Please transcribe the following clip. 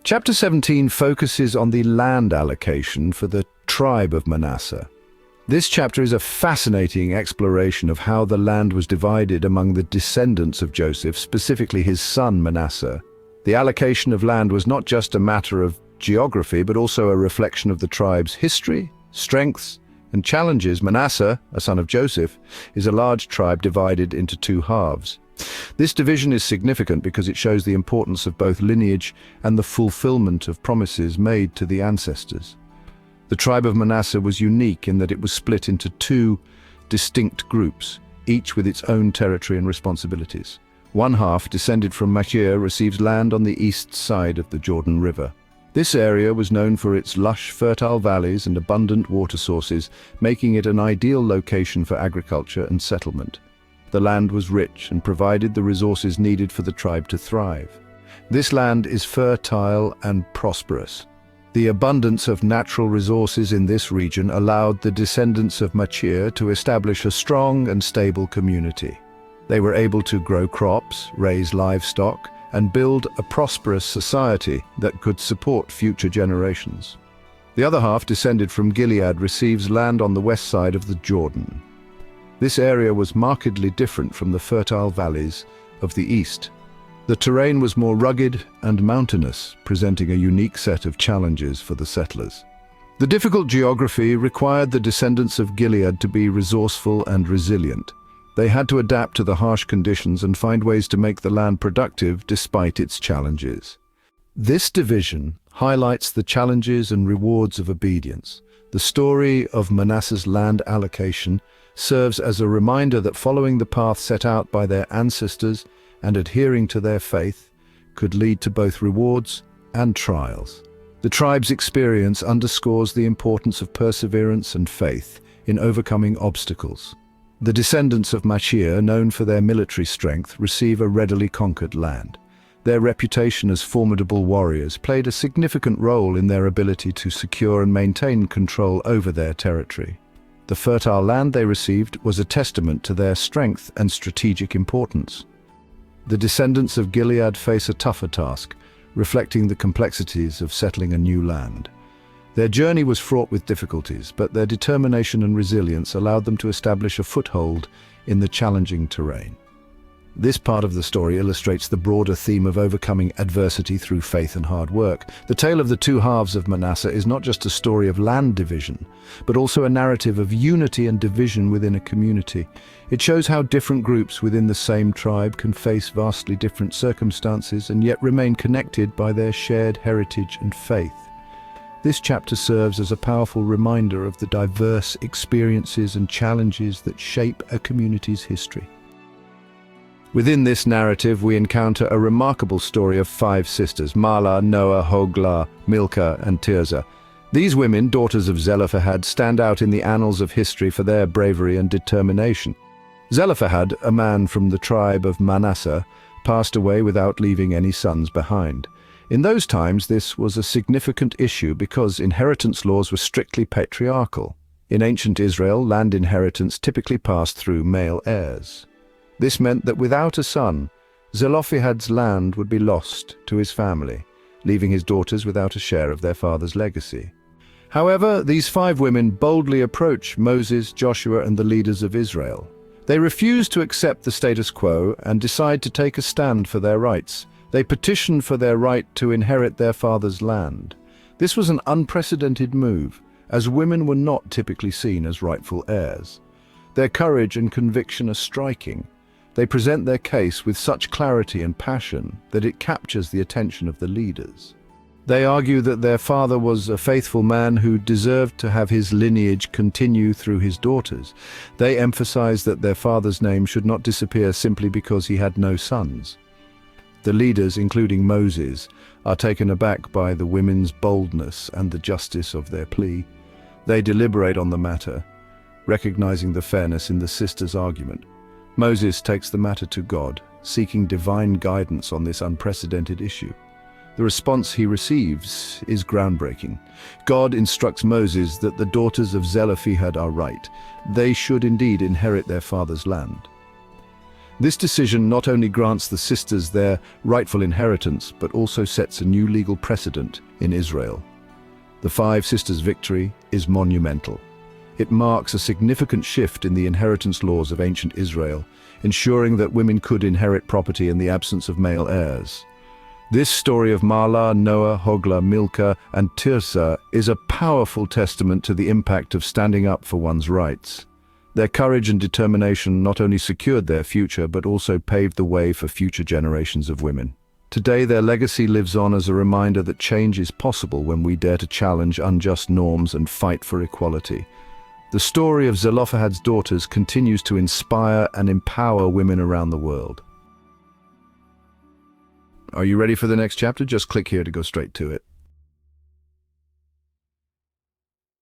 Chapter 17 focuses on the land allocation for the tribe of Manasseh. This chapter is a fascinating exploration of how the land was divided among the descendants of Joseph, specifically his son Manasseh. The allocation of land was not just a matter of geography, but also a reflection of the tribe's history, strengths, and challenges. Manasseh, a son of Joseph, is a large tribe divided into two halves. This division is significant because it shows the importance of both lineage and the fulfillment of promises made to the ancestors. The tribe of Manasseh was unique in that it was split into two distinct groups, each with its own territory and responsibilities. One half, descended from Makir, receives land on the east side of the Jordan River. This area was known for its lush, fertile valleys and abundant water sources, making it an ideal location for agriculture and settlement. The land was rich and provided the resources needed for the tribe to thrive. This land is fertile and prosperous. The abundance of natural resources in this region allowed the descendants of Makir to establish a strong and stable community. They were able to grow crops, raise livestock, and build a prosperous society that could support future generations. The other half, descended from Gilead, receives land on the west side of the Jordan. This area was markedly different from the fertile valleys of the east. The terrain was more rugged and mountainous, presenting a unique set of challenges for the settlers. The difficult geography required the descendants of Gilead to be resourceful and resilient. They had to adapt to the harsh conditions and find ways to make the land productive despite its challenges. This division highlights the challenges and rewards of obedience. The story of Manasseh's land allocation serves as a reminder that following the path set out by their ancestors and adhering to their faith could lead to both rewards and trials. The tribe's experience underscores the importance of perseverance and faith in overcoming obstacles. The descendants of Makir, known for their military strength, receive a readily conquered land. Their reputation as formidable warriors played a significant role in their ability to secure and maintain control over their territory. The fertile land they received was a testament to their strength and strategic importance. The descendants of Gilead face a tougher task, reflecting the complexities of settling a new land. Their journey was fraught with difficulties, but their determination and resilience allowed them to establish a foothold in the challenging terrain. This part of the story illustrates the broader theme of overcoming adversity through faith and hard work. The tale of the two halves of Manasseh is not just a story of land division, but also a narrative of unity and division within a community. It shows how different groups within the same tribe can face vastly different circumstances and yet remain connected by their shared heritage and faith. This chapter serves as a powerful reminder of the diverse experiences and challenges that shape a community's history. Within this narrative, we encounter a remarkable story of 5 sisters: Mahlah, Noah, Hoglah, Milcah, and Tirzah. These women, daughters of Zelophehad, stand out in the annals of history for their bravery and determination. Zelophehad, a man from the tribe of Manasseh, passed away without leaving any sons behind. In those times, this was a significant issue because inheritance laws were strictly patriarchal. In ancient Israel, land inheritance typically passed through male heirs. This meant that without a son, Zelophehad's land would be lost to his family, leaving his daughters without a share of their father's legacy. However, these 5 women boldly approach Moses, Joshua, and the leaders of Israel. They refuse to accept the status quo and decide to take a stand for their rights. They petition for their right to inherit their father's land. This was an unprecedented move, as women were not typically seen as rightful heirs. Their courage and conviction are striking. They present their case with such clarity and passion that it captures the attention of the leaders. They argue that their father was a faithful man who deserved to have his lineage continue through his daughters. They emphasize that their father's name should not disappear simply because he had no sons. The leaders, including Moses, are taken aback by the women's boldness and the justice of their plea. They deliberate on the matter, recognizing the fairness in the sisters' argument. Moses takes the matter to God, seeking divine guidance on this unprecedented issue. The response he receives is groundbreaking. God instructs Moses that the daughters of Zelophehad are right. They should indeed inherit their father's land. This decision not only grants the sisters their rightful inheritance, but also sets a new legal precedent in Israel. The five sisters' victory is monumental. It marks a significant shift in the inheritance laws of ancient Israel, ensuring that women could inherit property in the absence of male heirs. This story of Mahlah, Noah, Hoglah, Milcah, and Tirzah is a powerful testament to the impact of standing up for one's rights. Their courage and determination not only secured their future, but also paved the way for future generations of women. Today, their legacy lives on as a reminder that change is possible when we dare to challenge unjust norms and fight for equality. The story of Zelophehad's daughters continues to inspire and empower women around the world. Are you ready for the next chapter? Just click here to go straight to it.